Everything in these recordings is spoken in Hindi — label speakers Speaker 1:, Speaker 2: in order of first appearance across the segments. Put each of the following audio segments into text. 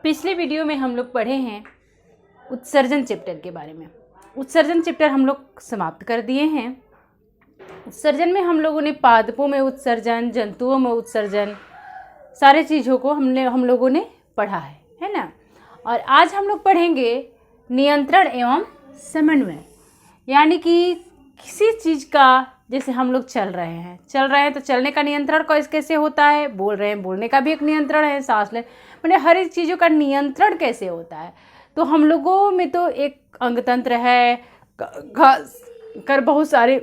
Speaker 1: पिछले वीडियो में हम लोग पढ़े हैं उत्सर्जन चैप्टर के बारे में। उत्सर्जन चैप्टर हम लोग समाप्त कर दिए हैं। उत्सर्जन में हम लोगों ने पादपों में उत्सर्जन, जंतुओं में उत्सर्जन, सारे चीज़ों को हम लोगों ने पढ़ा है ना। और आज हम लोग पढ़ेंगे नियंत्रण एवं समन्वय, यानी कि किसी चीज़ का, जैसे हम लोग चल रहे हैं तो चलने का नियंत्रण कैसे होता है, बोल रहे हैं बोलने का भी एक नियंत्रण है, सांस ले, मैंने हर एक चीज़ों का नियंत्रण कैसे होता है। तो हम लोगों में तो एक अंगतंत्र है, कर बहुत सारे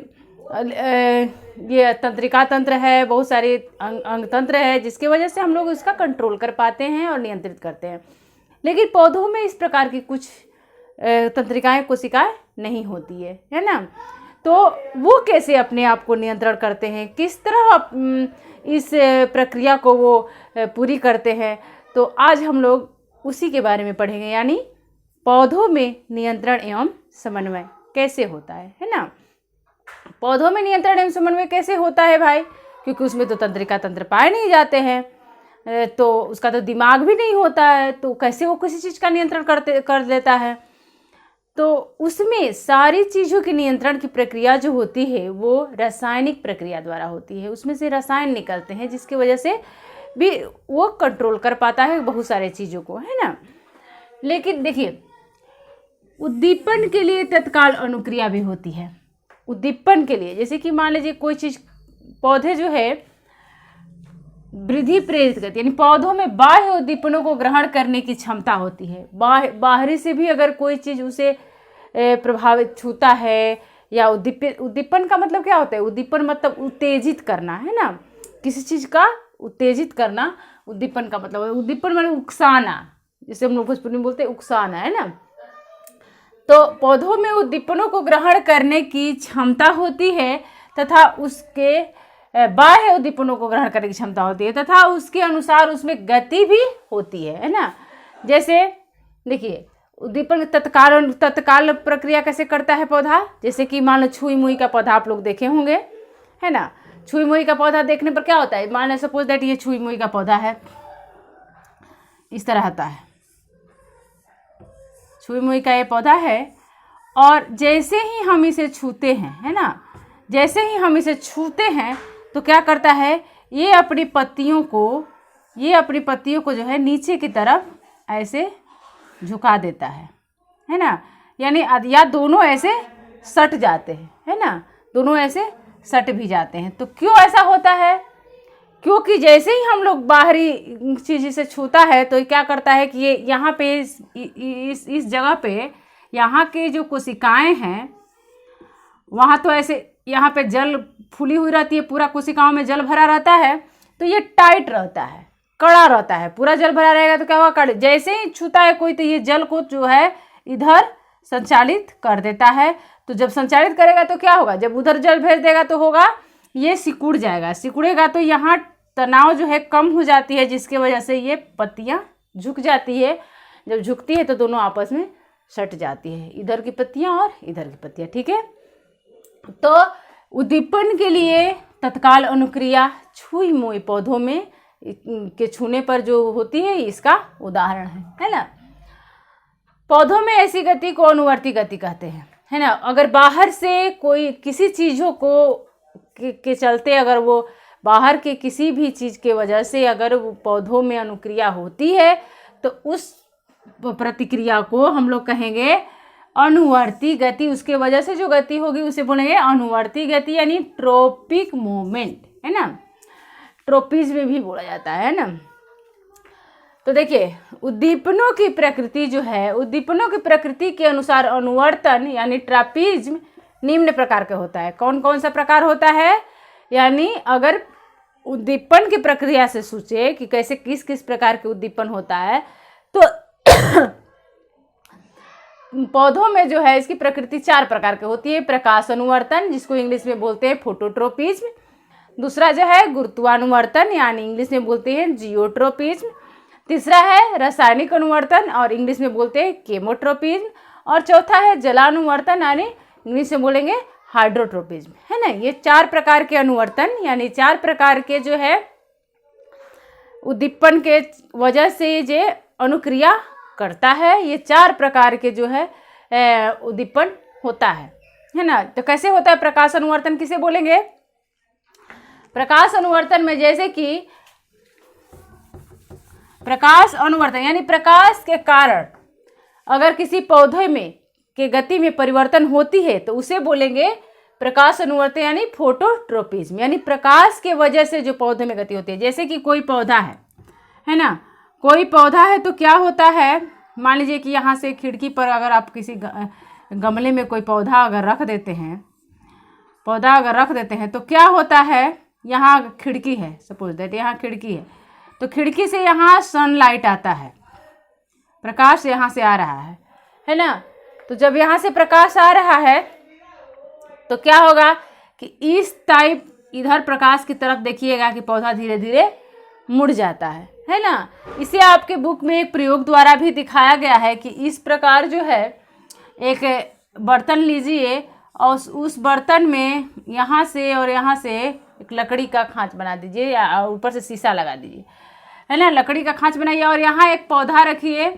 Speaker 1: ये तंत्रिका तंत्र है, बहुत सारे अंगतंत्र है, जिसकी वजह से हम लोग इसका कंट्रोल कर पाते हैं और नियंत्रित करते हैं। लेकिन पौधों में इस प्रकार की कुछ तंत्रिकाएं, कोशिकाएं नहीं होती है ना। तो वो कैसे अपने आप को नियंत्रण करते हैं, किस तरह इस प्रक्रिया को वो पूरी करते हैं, तो आज हम लोग उसी के बारे में पढ़ेंगे, यानी पौधों में नियंत्रण एवं समन्वय कैसे होता है ना। पौधों में नियंत्रण एवं समन्वय कैसे होता है भाई, क्योंकि उसमें तो तंत्रिका तंत्र पाए नहीं जाते हैं, तो उसका तो दिमाग भी नहीं होता है, तो कैसे वो किसी चीज़ का नियंत्रण कर लेता है। तो उसमें सारी चीज़ों के नियंत्रण की प्रक्रिया जो होती है वो रासायनिक प्रक्रिया द्वारा होती है। उसमें से रसायन निकलते हैं जिसकी वजह से भी वो कंट्रोल कर पाता है बहुत सारे चीज़ों को, है ना। लेकिन देखिए, उद्दीपन के लिए तत्काल अनुक्रिया भी होती है। उद्दीपन के लिए, जैसे कि मान लीजिए कोई चीज़, पौधे जो है वृद्धि प्रेरित करती है, यानी पौधों में बाह्य उद्दीपनों को ग्रहण करने की क्षमता होती है। बाहरी से भी अगर कोई चीज़ उसे प्रभावित छूता है, या उद्दीपन का मतलब क्या होता है, उद्दीपन मतलब उत्तेजित करना, है ना। किसी चीज़ का उत्तेजित करना उद्दीपन का मतलब है। उद्दीपन मतलब उकसाना, जिसे हम लोग भोजपुरी में बोलते हैं उकसाना, है ना। तो पौधों में उद्दीपनों को ग्रहण करने की क्षमता होती है तथा उसके बाह्य उद्दीपनों को ग्रहण करने की क्षमता होती है, तथा उसके अनुसार उसमें गति भी होती है ना। जैसे देखिए, उद्दीपन तत्काल प्रक्रिया कैसे करता है पौधा, जैसे कि मान लो छुई मुई का पौधा आप लोग देखे होंगे, है ना। छुई मुई का पौधा देखने पर क्या होता है, मान लो सपोज दैट ये छुई मुई का पौधा है, इस तरह आता है, छुई मुई का ये पौधा है। और जैसे ही हम इसे छूते हैं, है ना, जैसे ही हम इसे छूते हैं तो क्या करता है, ये अपनी पत्तियों को जो है नीचे की तरफ ऐसे झुका देता है ना। यानी या दोनों ऐसे सट जाते हैं, है ना, दोनों ऐसे सट भी जाते हैं। तो क्यों ऐसा होता है, क्योंकि जैसे ही हम लोग बाहरी चीज़ से छूता है तो क्या करता है कि ये यहाँ पे इस जगह पे यहाँ के जो कोशिकाएं हैं वहाँ तो ऐसे यहाँ पे जल फूली हुई रहती है, पूरा कोशिकाओं में जल भरा रहता है, तो ये टाइट रहता है, कड़ा रहता है। पूरा जल भरा रहेगा तो क्या होगा, कड़े। जैसे ही छूता है कोई तो ये जल को जो है इधर संचालित कर देता है। तो जब संचालित करेगा तो क्या होगा, जब उधर जल भेज देगा तो होगा ये सिकुड़ जाएगा, सिकुड़ेगा तो यहाँ तनाव जो है कम हो जाती है, जिसकी वजह से ये पत्तियाँ झुक जाती है। जब झुकती है तो दोनों आपस में सट जाती है, इधर की पत्तियाँ और इधर की पत्तियाँ, ठीक है। तो उद्दीपन के लिए तत्काल अनुक्रिया छुई मुई पौधों में के छूने पर जो होती है, इसका उदाहरण है ना। पौधों में ऐसी गति को अनुवर्ती गति कहते हैं, है ना। अगर बाहर से कोई किसी चीज़ों को के चलते, अगर वो बाहर के किसी भी चीज़ के वजह से अगर वो पौधों में अनुक्रिया होती है तो उस प्रतिक्रिया को हम लोग कहेंगे अनुवर्ती गति। उसके वजह से जो गति होगी उसे बोलेंगे अनुवर्ती गति, यानी ट्रोपिक मूवमेंट, है ना। ट्रोपिज में भी बोला जाता है ना। तो देखिए, उद्दीपनों की प्रकृति जो है, उद्दीपनों की प्रकृति के अनुसार अनुवर्तन यानी ट्रापीज्म निम्न प्रकार का होता है। कौन कौन सा प्रकार होता है, यानी अगर उद्दीपन की प्रक्रिया से सोचे कि कैसे किस किस प्रकार के उद्दीपन होता है, तो पौधों में जो है इसकी प्रकृति 4 प्रकार की होती है। प्रकाश अनुवर्तन, जिसको इंग्लिश में बोलते हैं फोटोट्रोपिज्म। दूसरा जो है गुरुत्वानुवर्तन, यानी इंग्लिश में बोलते हैं जियोट्रोपिज्म। तीसरा है रासायनिक अनुवर्तन, और इंग्लिश में बोलते हैं केमोट्रोपिज्म। और चौथा है जलानुवर्तन, यानी इंग्लिश में बोलेंगे हाइड्रोट्रोपिज्म, है ना। ये 4 प्रकार के अनुवर्तन, यानी 4 प्रकार के जो है उद्दीपन के वजह से अनुक्रिया करता है। ये 4 प्रकार के जो है उद्दीपन होता है ना। तो कैसे होता है प्रकाश अनुवर्तन, किसे बोलेंगे? प्रकाश अनुवर्तन में जैसे कि प्रकाश अनुवर्तन यानी प्रकाश के कारण अगर किसी पौधे में के गति में परिवर्तन होती है तो उसे बोलेंगे प्रकाश अनुवर्तन यानी फोटोट्रोपिज्म, यानी प्रकाश के वजह से जो पौधे में गति होती है। जैसे कि कोई पौधा है ना, कोई पौधा है तो क्या होता है, मान लीजिए कि यहाँ से खिड़की पर अगर आप किसी गमले में कोई पौधा अगर रख देते हैं तो क्या होता है, यहाँ खिड़की है, सपोज दैट यहाँ खिड़की है, तो खिड़की से यहाँ सनलाइट आता है, प्रकाश यहाँ से आ रहा है ना। तो जब यहाँ से प्रकाश आ रहा है तो क्या होगा कि इस टाइप इधर प्रकाश की तरफ देखिएगा कि पौधा धीरे धीरे मुड़ जाता है ना। इसे आपके बुक में एक प्रयोग द्वारा भी दिखाया गया है कि इस प्रकार जो है एक बर्तन लीजिए और उस बर्तन में यहाँ से और यहाँ से एक लकड़ी का खाँच बना दीजिए या ऊपर से शीशा लगा दीजिए, है ना। लकड़ी का खाँच बनाइए और यहाँ एक पौधा रखिए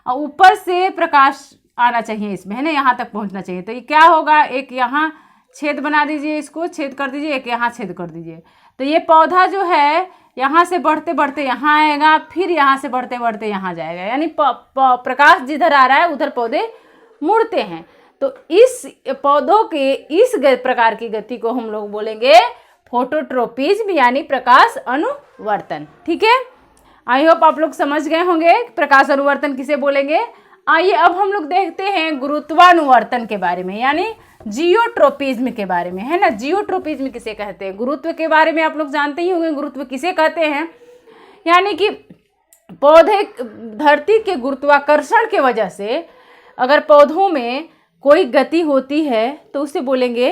Speaker 1: और ऊपर से प्रकाश आना चाहिए इसमें, है ना, यहाँ तक पहुँचना चाहिए। तो ये क्या होगा, एक यहाँ छेद बना दीजिए, इसको छेद कर दीजिए, एक यहाँ छेद कर दीजिए। तो ये पौधा जो है यहाँ से बढ़ते बढ़ते यहाँ आएगा, फिर यहाँ से बढ़ते बढ़ते यहाँ जाएगा, यानी प्रकाश जिधर आ रहा है उधर पौधे मुड़ते हैं। तो इस पौधों के इस प्रकार की गति को हम लोग बोलेंगे फोटोट्रोपिज्म यानी प्रकाश अनुवर्तन। ठीक है, आई होप आप लोग समझ गए होंगे प्रकाश अनुवर्तन किसे बोलेंगे। आइए अब हम लोग देखते हैं गुरुत्वानुवर्तन के बारे में, यानी जियोट्रोपिज्म के बारे में, है ना। जियोट्रोपिज्म किसे कहते हैं? गुरुत्व के बारे में आप लोग जानते ही होंगे, गुरुत्व किसे कहते हैं, यानी कि पौधे धरती के गुरुत्वाकर्षण के वजह से अगर पौधों में कोई गति होती है तो उसे बोलेंगे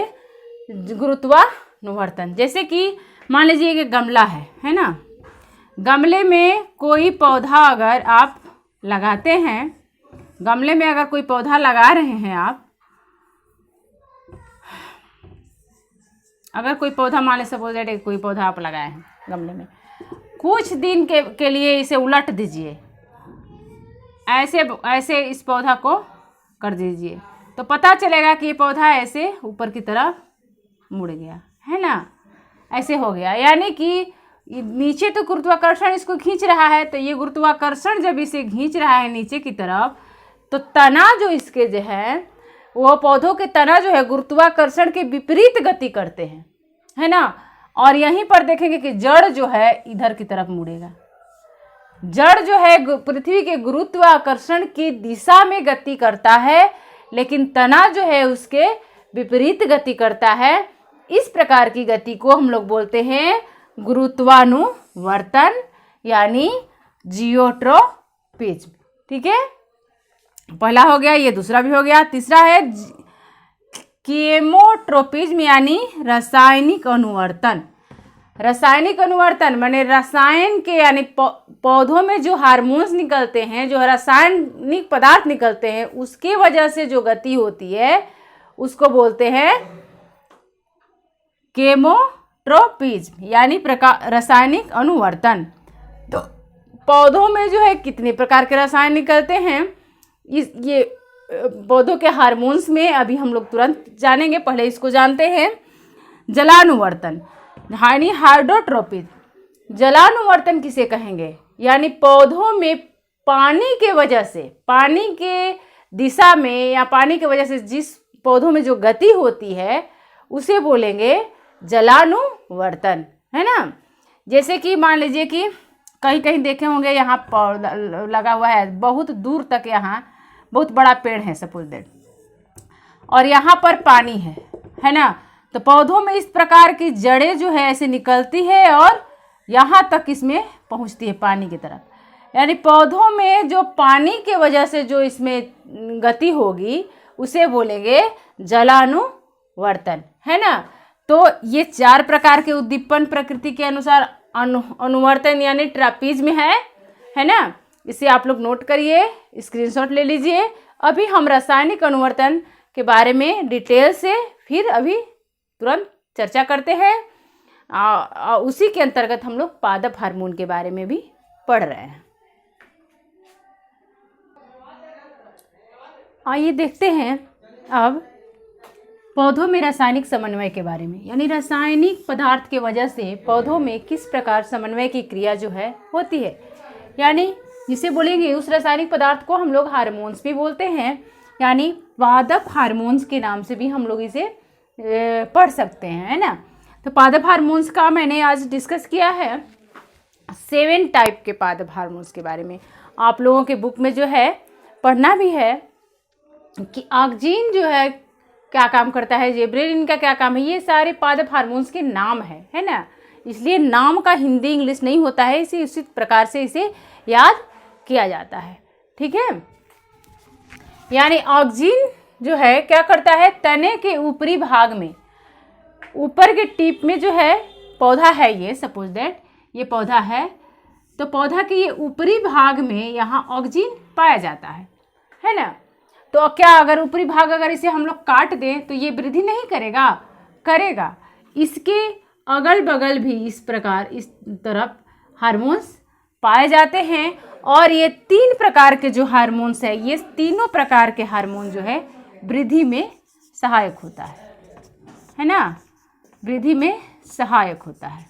Speaker 1: गुरुत्वानुवर्तन। जैसे कि मान लीजिए कि गमला है ना, गमले में कोई पौधा अगर आप लगाते हैं, गमले में अगर कोई पौधा लगा रहे हैं आप, अगर कोई पौधा मान लीजिए सपोज दैट कोई पौधा आप लगाए हैं गमले में, कुछ दिन के लिए इसे उलट दीजिए, ऐसे इस पौधा को कर दीजिए तो पता चलेगा कि ये पौधा ऐसे ऊपर की तरफ मुड़ गया, है ना, ऐसे हो गया। यानी कि नीचे तो गुरुत्वाकर्षण इसको खींच रहा है, तो ये गुरुत्वाकर्षण जब इसे खींच रहा है नीचे की तरफ तो तना जो इसके जो है वो पौधों के तना जो है गुरुत्वाकर्षण के विपरीत गति करते हैं, है ना। और यहीं पर देखेंगे कि जड़ जो है इधर की तरफ मुड़ेगा। जड़ जो है पृथ्वी के गुरुत्वाकर्षण की दिशा में गति करता है, लेकिन तना जो है उसके विपरीत गति करता है। इस प्रकार की गति को हम लोग बोलते हैं गुरुत्वानुवर्तन यानी जियोट्रोपिज्म। ठीक है, पहला हो गया, ये दूसरा भी हो गया। तीसरा है केमोट्रोपिज्म यानी रासायनिक अनुवर्तन। रासायनिक अनुवर्तन माने रसायन के यानी पौधों में जो हार्मोन्स निकलते हैं, जो रासायनिक पदार्थ निकलते हैं, उसके वजह से जो गति होती है उसको बोलते हैं केमोट्रोपिज्म यानी रासायनिक अनुवर्तन। तो पौधों में जो है कितने प्रकार के रसायन निकलते हैं, ये पौधों के हार्मोन्स में अभी हम लोग तुरंत जानेंगे, पहले इसको जानते हैं। जलानुवर्तन यानी हाइड्रोट्रोपिज्म। जलानुवर्तन किसे कहेंगे, यानी पौधों में पानी के वजह से, पानी के दिशा में या पानी के वजह से जिस पौधों में जो गति होती है उसे बोलेंगे जलानुवर्तन, है ना। जैसे कि मान लीजिए कि कहीं कहीं देखे होंगे यहाँ पौधा लगा हुआ है बहुत दूर तक, यहाँ बहुत बड़ा पेड़ है सपोज दैट, और यहाँ पर पानी है ना। तो पौधों में इस प्रकार की जड़ें जो है ऐसे निकलती है और यहाँ तक इसमें पहुँचती है पानी की तरफ, यानी पौधों में जो पानी के वजह से जो इसमें गति होगी उसे बोलेंगे जलानुवर्तन, है ना। तो ये 4 प्रकार के उद्दीपन प्रकृति के अनुसार अनुवर्तन यानी ट्रापिज्म है ना। इसे आप लोग नोट करिए, स्क्रीनशॉट ले लीजिए। अभी हम रासायनिक अनुवर्तन के बारे में डिटेल से फिर अभी तुरंत चर्चा करते हैं। उसी के अंतर्गत हम लोग पादप हार्मोन के बारे में भी पढ़ रहे हैं। आइए देखते हैं अब पौधों में रासायनिक समन्वय के बारे में, यानी रासायनिक पदार्थ के वजह से पौधों में किस प्रकार समन्वय की क्रिया जो है होती है, यानी जिसे बोलेंगे उस रासायनिक पदार्थ को हम लोग हार्मोन्स भी बोलते हैं, यानी पादप हार्मोन्स के नाम से भी हम लोग इसे पढ़ सकते हैं, है ना। तो पादप हार्मोन्स का मैंने आज डिस्कस किया है 7 टाइप के पादप हार्मोन्स के बारे में। आप लोगों के बुक में जो है पढ़ना भी है कि ऑक्जिन जो है क्या काम करता है, जिबरेलिन का क्या काम है, ये सारे पादप हार्मोन्स के नाम है ना। इसलिए नाम का हिंदी इंग्लिश नहीं होता है, इसी उसी प्रकार से इसे याद किया जाता है, ठीक है। यानी ऑक्जिन जो है क्या करता है, तने के ऊपरी भाग में, ऊपर के टिप में जो है पौधा है, ये सपोज दैट ये पौधा है, तो पौधा के ये ऊपरी भाग में यहाँ ऑक्जिन पाया जाता है ना। तो क्या अगर ऊपरी भाग अगर इसे हम लोग काट दें तो ये वृद्धि नहीं करेगा, करेगा। इसके अगल बगल भी इस प्रकार इस तरफ हार्मोन्स पाए जाते हैं, और ये 3 प्रकार के जो हार्मोन्स है, ये तीनों प्रकार के हार्मोन जो है वृद्धि में सहायक होता है ना, वृद्धि में सहायक होता है।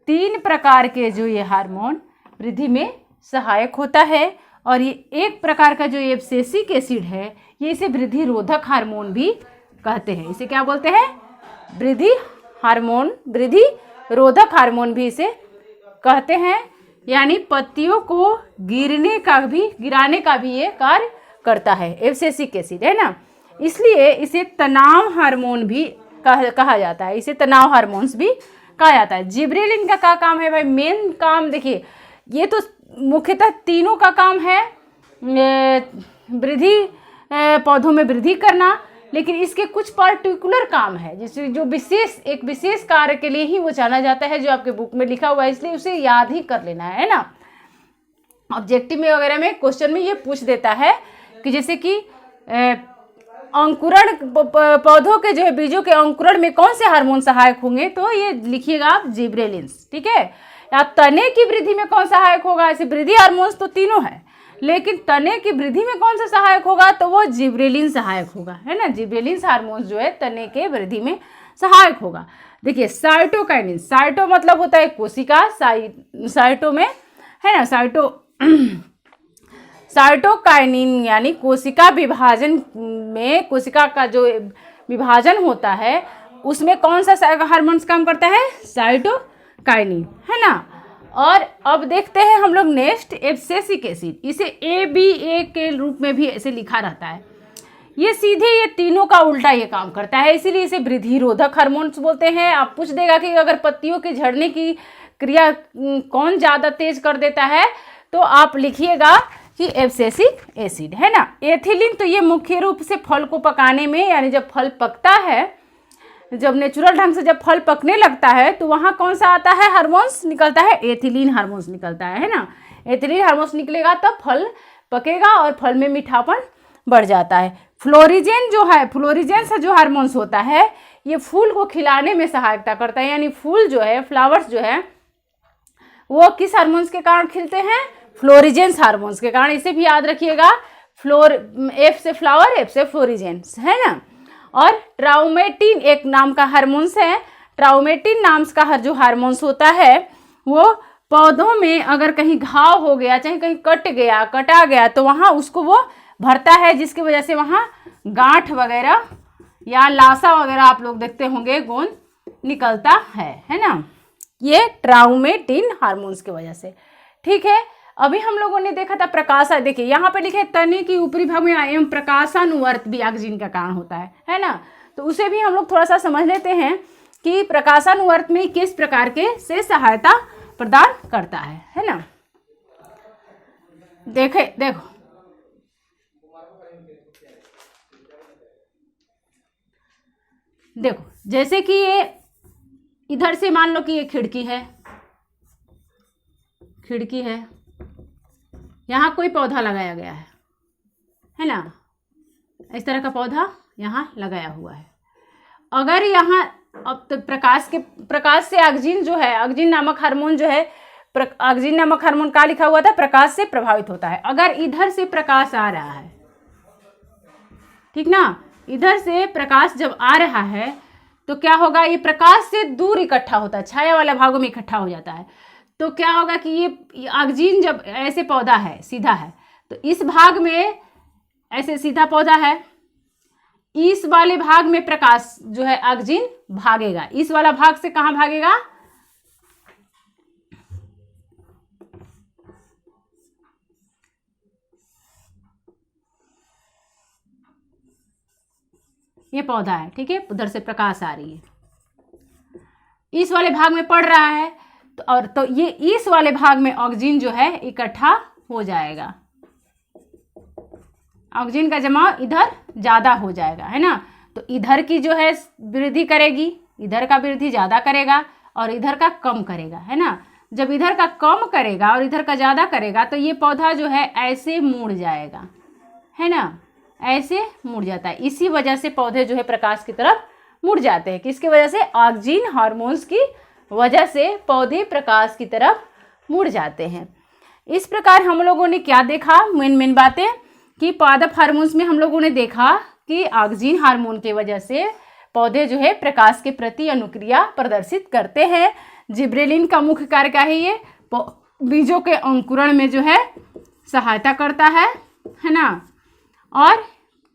Speaker 1: 3 प्रकार के जो ये हार्मोन वृद्धि में सहायक होता है, और ये एक प्रकार का जो एब्सिसिक एसिड है, ये इसे वृद्धि रोधक हार्मोन भी कहते हैं। इसे क्या बोलते हैं, वृद्धि हार्मोन, वृद्धि रोधक हार्मोन भी इसे कहते हैं। यानी पत्तियों को गिराने का भी ये कार्य करता है, एब्सिसिक एसिड, है ना। इसलिए इसे तनाव हार्मोन भी कहा जाता है, इसे तनाव हार्मोन्स भी कहा जाता है। जिबरेलिन का क्या काम है भाई, मेन काम देखिए, ये तो मुख्यतः तीनों का काम है, वृद्धि पौधों में वृद्धि करना, लेकिन इसके कुछ पर्टिकुलर काम है, जैसे जो एक विशेष कार्य के लिए ही वो जाना जाता है, जो आपके बुक में लिखा हुआ है, इसलिए उसे याद ही कर लेना है ना। ऑब्जेक्टिव में वगैरह में क्वेश्चन में ये पूछ देता है कि जैसे कि अंकुरण, पौधों के जो है बीजों के अंकुरण में कौन से हार्मोन सहायक होंगे, तो ये लिखिएगा आप जिब्रेलिन्स, ठीक है। या तने की वृद्धि में कौन सहायक होगा, ऐसे वृद्धि हार्मोन्स तो तीनों है, लेकिन तने की वृद्धि में कौन सा सहायक होगा, तो वो जिब्रेलिन सहायक होगा, है ना। जिब्रेलिन हार्मोन्स जो है तने के वृद्धि में सहायक होगा। देखिए साइटोकाइनिन, साइटो मतलब होता है कोशिका, साइटो में है ना, साइटोकाइनिन यानी कोशिका विभाजन में, कोशिका का जो विभाजन होता है उसमें कौन सा हार्मोन्स काम करता है, साइटोकाइनिन, है ना। और अब देखते हैं हम लोग नेक्स्ट एब्सिसिक एसिड, इसे ABA के रूप में भी ऐसे लिखा रहता है। ये सीधे ये तीनों का उल्टा ये काम करता है, इसीलिए इसे वृद्धि रोधक हार्मोन्स बोलते हैं। आप पूछ देगा कि अगर पत्तियों के झड़ने की क्रिया कौन ज़्यादा तेज कर देता है, तो आप लिखिएगा कि एब्सिसिक एसिड, है ना। एथिलीन तो ये मुख्य रूप से फल को पकाने में, यानी जब फल पकता है, जब नेचुरल ढंग से जब फल पकने लगता है, तो वहाँ कौन सा आता है हार्मोन्स निकलता है, एथिलीन हार्मोन्स निकलता है ना। एथिलीन हार्मोन्स निकलेगा तब फल पकेगा और फल में मीठापन बढ़ जाता है। फ्लोरिजेन जो है, फ्लोरिजेन से जो हार्मोन्स होता है, ये फूल को खिलाने में सहायता करता है, यानी फूल जो है, फ्लावर्स जो है, वो किस हार्मोन्स के कारण खिलते हैं, फ्लोरिजेंस हार्मोन्स के कारण। इसे भी याद रखिएगा, F से फ्लावर, F से फ्लोरिजेंस, है ना। और ट्राउमेटिन एक नाम का हार्मोन्स है, ट्राउमेटिन नाम का जो हार्मोन्स होता है, वो पौधों में अगर कहीं घाव हो गया, चाहे कहीं कटा गया, तो वहाँ उसको वो भरता है, जिसकी वजह से वहाँ गांठ वगैरह या लाशा वगैरह आप लोग देखते होंगे, गोंद निकलता है ना, ये ट्राउमेटिन हार्मोन्स की वजह से, ठीक है। अभी हम लोगों ने देखा था प्रकाश, देखिए यहाँ पे लिखे तने की ऊपरी भाग में एवं प्रकाशानुवर्त भी ऑक्सीजन का कारण होता है ना। तो उसे भी हम लोग थोड़ा सा समझ लेते हैं कि प्रकाशानुवर्त में किस प्रकार के से सहायता प्रदान करता है ना। देखो जैसे कि ये इधर से मान लो कि ये खिड़की है, यहाँ कोई पौधा लगाया गया है ना, इस तरह का पौधा यहाँ लगाया हुआ है। अगर यहाँ अब तो प्रकाश से ऑक्सीजन जो है, ऑक्सीजन नामक हार्मोन जो है ऑक्सीजन नामक हार्मोन का लिखा हुआ था, प्रकाश से प्रभावित होता है। अगर इधर से प्रकाश आ रहा है, ठीक ना, इधर से प्रकाश जब आ रहा है तो क्या होगा, ये प्रकाश से दूर इकट्ठा होता है, छाया वाला भागों में इकट्ठा हो जाता है। तो क्या होगा कि ये ऑक्सीजन जब ऐसे पौधा है, सीधा है, तो इस भाग में ऐसे सीधा पौधा है, इस वाले भाग में प्रकाश जो है ऑक्सीजन भागेगा, इस वाला भाग से कहाँ भागेगा, ये पौधा है, ठीक है, उधर से प्रकाश आ रही है, इस वाले भाग में पड़ रहा है, तो ये इस वाले भाग में ऑक्सीजन जो है इकट्ठा हो जाएगा, ऑक्सीजन का जमाव इधर ज़्यादा हो जाएगा, है ना। तो इधर की जो है वृद्धि करेगी, इधर का वृद्धि ज़्यादा करेगा और इधर का कम करेगा, है ना। जब इधर का कम करेगा और इधर का ज़्यादा करेगा तो ये पौधा जो है ऐसे मुड़ जाएगा, है ना, ऐसे मुड़ जाता है। इसी वजह से पौधे जो है प्रकाश की तरफ मुड़ जाते हैं। किसकी वजह से, ऑक्सीजन हार्मोन्स की वजह से पौधे प्रकाश की तरफ मुड़ जाते हैं। इस प्रकार हम लोगों ने क्या देखा, मेन बातें कि पादप हार्मोन्स में हम लोगों ने देखा कि ऑक्सीजन हार्मोन की वजह से पौधे जो है प्रकाश के प्रति अनुक्रिया प्रदर्शित करते हैं। जिब्रेलिन का मुख्य कार्य क्या है, ये बीजों के अंकुरण में जो है सहायता करता है ना, और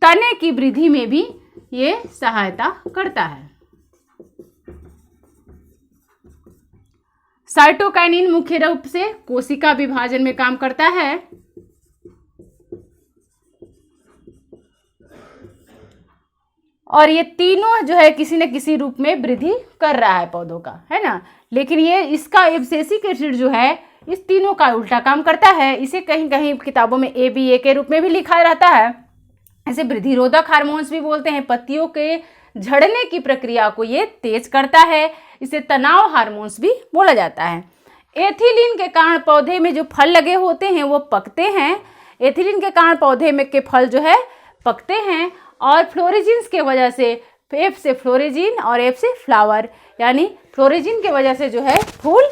Speaker 1: तने की वृद्धि में भी ये सहायता करता है। साइटोकाइनिन मुख्य रूप से कोशिका विभाजन में काम करता है, और ये तीनों जो है किसी न किसी रूप में वृद्धि कर रहा है पौधों का, है ना। लेकिन ये इसका एब्सिसिक एसिड जो है इस तीनों का उल्टा काम करता है। इसे कहीं कहीं किताबों में ABA के रूप में भी लिखा रहता है। इसे वृद्धिरोधक हार्मोन्स भी बोलते हैं। पत्तियों के झड़ने की प्रक्रिया को ये तेज करता है। इसे तनाव हार्मोन्स भी बोला जाता है। एथिलीन के कारण पौधे में जो फल लगे होते हैं वो पकते हैं। एथिलीन के कारण पौधे में के फल जो है पकते हैं, और फ्लोरेजिन्स के वजह से, F से फ्लोरेजिन और F से फ्लावर, यानी फ्लोरेजिन के वजह से जो है फूल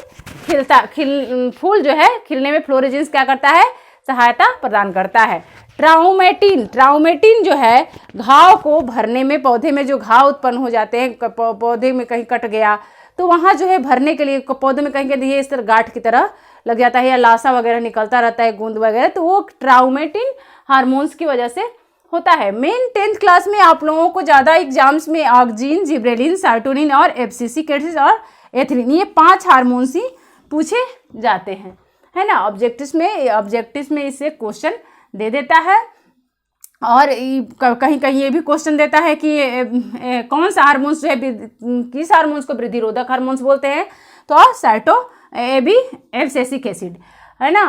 Speaker 1: फूल जो है खिलने में फ्लोरेजिन्स क्या करता है, सहायता प्रदान करता है। ट्राउमेटिन जो है घाव को भरने में, पौधे में जो घाव उत्पन्न हो जाते हैं, पौधे में कहीं कट गया तो वहाँ जो है भरने के लिए पौधे में कहीं कहीं इस तरह गांठ की तरह लग जाता है, या लाशा वगैरह निकलता रहता है, गूंद वगैरह, तो वो ट्राउमेटिन हार्मोन्स की वजह से होता है। मेन 10th क्लास में आप लोगों को ज़्यादा एग्जाम्स में ऑक्सीजन, जिब्रेलिन, साइटोनिन और एब्सिसिक एसिड और एथिलीन, ये 5 हार्मोन्स ही पूछे जाते हैं, है ना। ऑब्जेक्टिव्स में इससे क्वेश्चन दे देता है, और कहीं कहीं ये भी क्वेश्चन देता है कि कौन सा हार्मोन्स जो है, किस हार्मोन्स को वृद्धिरोधक हार्मोन्स बोलते हैं, तो एब्सिसिक एसिड, है ना।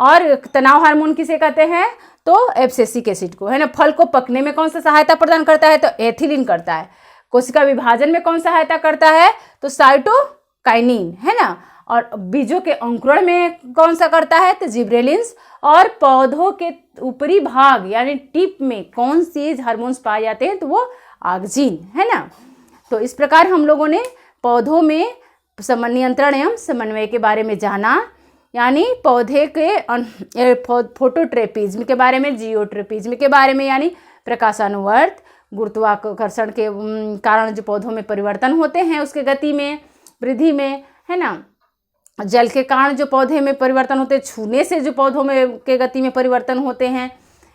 Speaker 1: और तनाव हार्मोन किसे कहते हैं, तो एब्सिसिक एसिड को, है ना। फल को पकने में कौन सा सहायता प्रदान करता है, तो एथिलीन करता है। कोशिका विभाजन में कौन सहायता करता है, तो साइटोकाइनिन, है ना। और बीजों के अंकुरण में कौन सा करता है, तो जिब्रेलिन्स। और पौधों के ऊपरी भाग यानी टिप में कौन से हार्मोन्स पाए जाते हैं, तो वो ऑक्सीजन, है ना। तो इस प्रकार हम लोगों ने पौधों में नियंत्रण एवं समन्वय के बारे में जाना, यानी पौधे के फोटोट्रेपिज्म के बारे में, जियोट्रेपिज्म के बारे में, यानी प्रकाशानुवर्त, गुरुत्वाकर्षण के कारण जो पौधों में परिवर्तन होते हैं उसके गति में, वृद्धि में, है ना। जल के कारण जो पौधे में परिवर्तन होते हैं, छूने से जो पौधों में के गति में परिवर्तन होते हैं,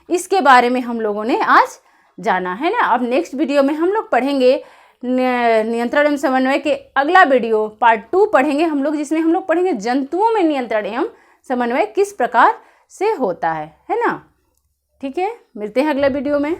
Speaker 1: इसके बारे में हम लोगों ने आज जाना, है ना। अब नेक्स्ट वीडियो में हम लोग पढ़ेंगे नियंत्रण एवं समन्वय के अगला वीडियो पार्ट 2 पढ़ेंगे हम लोग, जिसमें हम लोग पढ़ेंगे जंतुओं में नियंत्रण एवं समन्वय किस प्रकार से होता है ना। ठीक है, मिलते हैं अगले वीडियो में।